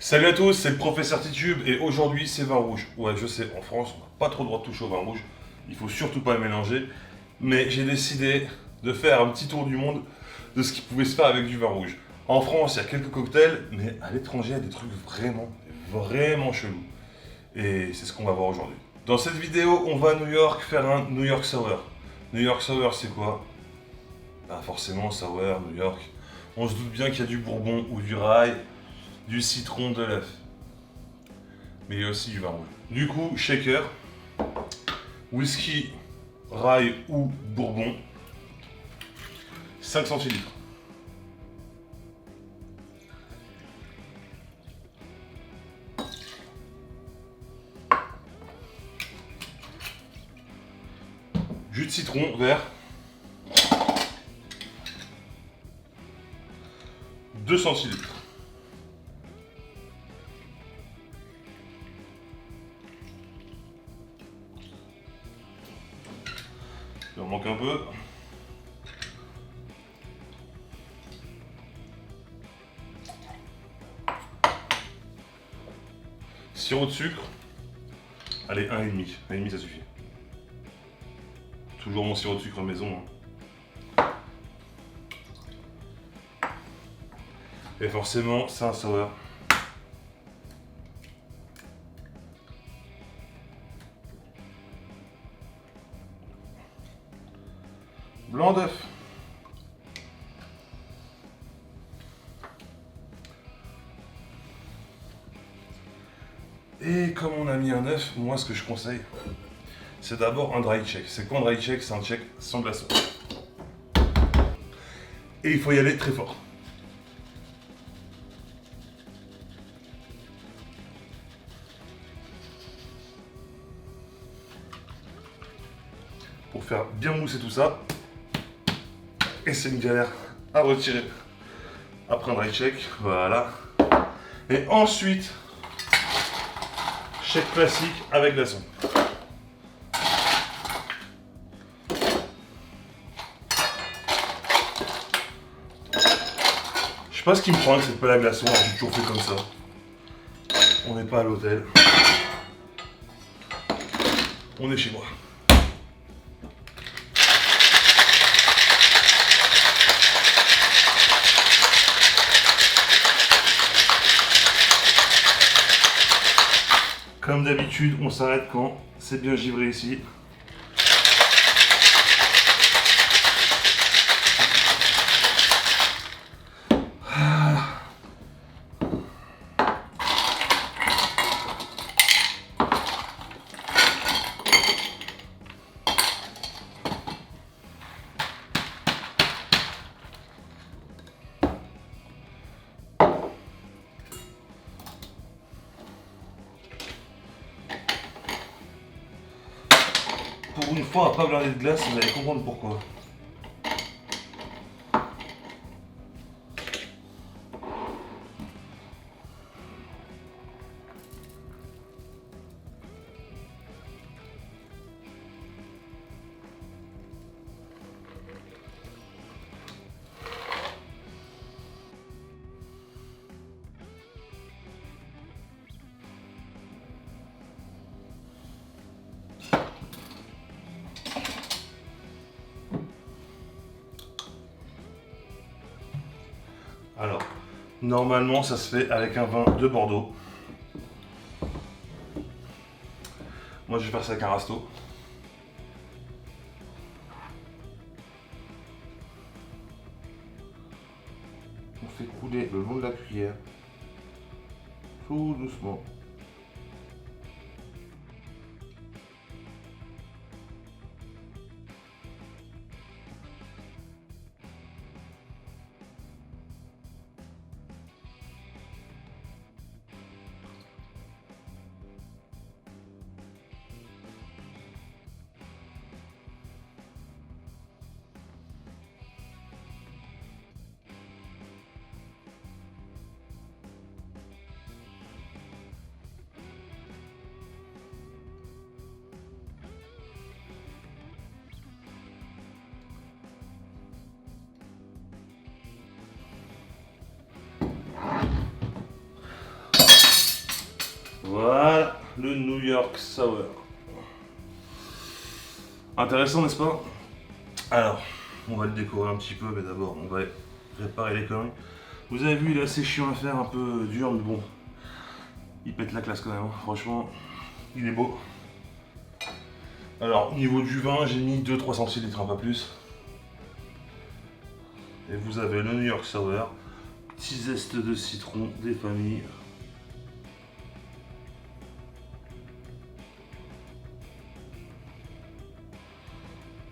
Salut à tous, c'est le professeur Titube et aujourd'hui c'est vin rouge. Ouais, je sais, en France on n'a pas trop le droit de toucher au vin rouge, il faut surtout pas le mélanger, mais j'ai décidé de faire un petit tour du monde de ce qui pouvait se faire avec du vin rouge. En France, il y a quelques cocktails, mais à l'étranger, il y a des trucs vraiment chelous. Et c'est ce qu'on va voir aujourd'hui. Dans cette vidéo, on va à New York faire un New York Sour. New York Sour, c'est quoi? Bah forcément, Sour, New York. On se doute bien qu'il y a du bourbon ou du rye, du citron, de l'œuf. Mais il y a aussi du vin rouge. Du coup, shaker, whisky, rye ou bourbon, 5 centilitres. Jus de citron vert, 2 centilitres. Il en manque un peu. Sirop de sucre. Allez, 1,5. 1,5 ça suffit. Toujours mon sirop de sucre maison. Et forcément, c'est un sour. Blanc d'œuf. Et comme on a mis un œuf, moi ce que je conseille, c'est d'abord un dry check. C'est quoi un dry check? C'est un check sans glaçon. Et il faut y aller très fort. Pour faire bien mousser tout ça. Et c'est une galère à retirer. Après un dry check, voilà. Et ensuite, check classique avec glaçon. Je sais pas ce qui me prend avec cette pelle à glaçon, j'ai toujours fait comme ça. On n'est pas à l'hôtel. On est chez moi. Comme d'habitude, on s'arrête quand c'est bien givré ici. Pour une fois, à pas blinder de glace, vous allez comprendre pourquoi. Alors, normalement, ça se fait avec un vin de Bordeaux. Moi, je vais faire ça avec un rasto. On fait couler le long de la cuillère, tout doucement. Voilà, le New York Sour. Intéressant, n'est-ce pas? Alors, on va le décorer un petit peu, mais d'abord, on va réparer les conneries. Vous avez vu, il est assez chiant à faire, un peu dur, mais bon. Il pète la classe quand même, hein. Franchement, il est beau. Alors, au niveau du vin, j'ai mis 200-300 centilitres, un pas plus. Et vous avez le New York Sour, petit zeste de citron des familles.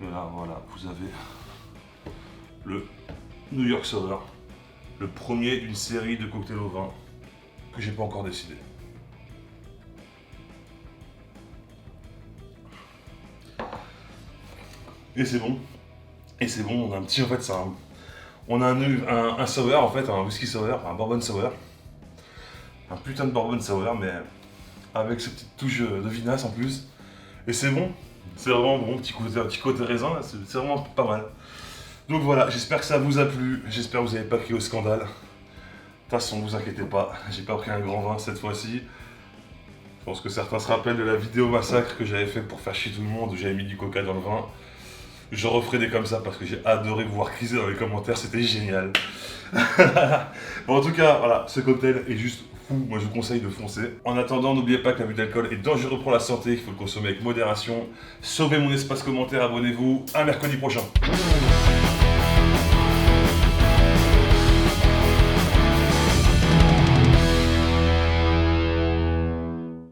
Et là, voilà, vous avez le New York Sour, le premier d'une série de cocktails au vin que j'ai pas encore décidé. Et c'est bon. Et c'est bon, on a un petit, en fait, c'est un... On a un sour, en fait, un whisky sour, un bourbon sour. Un putain de bourbon sour, mais avec cette petite touche de vinasse en plus. Et c'est bon. C'est vraiment bon, petit côté raisin, là, c'est vraiment pas mal. Donc voilà, j'espère que ça vous a plu. J'espère que vous n'avez pas crié au scandale. De toute façon, vous inquiétez pas, j'ai pas pris un grand vin cette fois-ci. Je pense que certains se rappellent de la vidéo massacre que j'avais fait pour faire chier tout le monde, où j'avais mis du coca dans le vin. Je referai des comme ça parce que j'ai adoré vous voir criser dans les commentaires, c'était génial. Bon, en tout cas, voilà, ce cocktail est juste fou, moi je vous conseille de foncer. En attendant, n'oubliez pas que l'abus d'alcool est dangereux pour la santé, il faut le consommer avec modération. Sauvez mon espace commentaire, abonnez-vous, à mercredi prochain.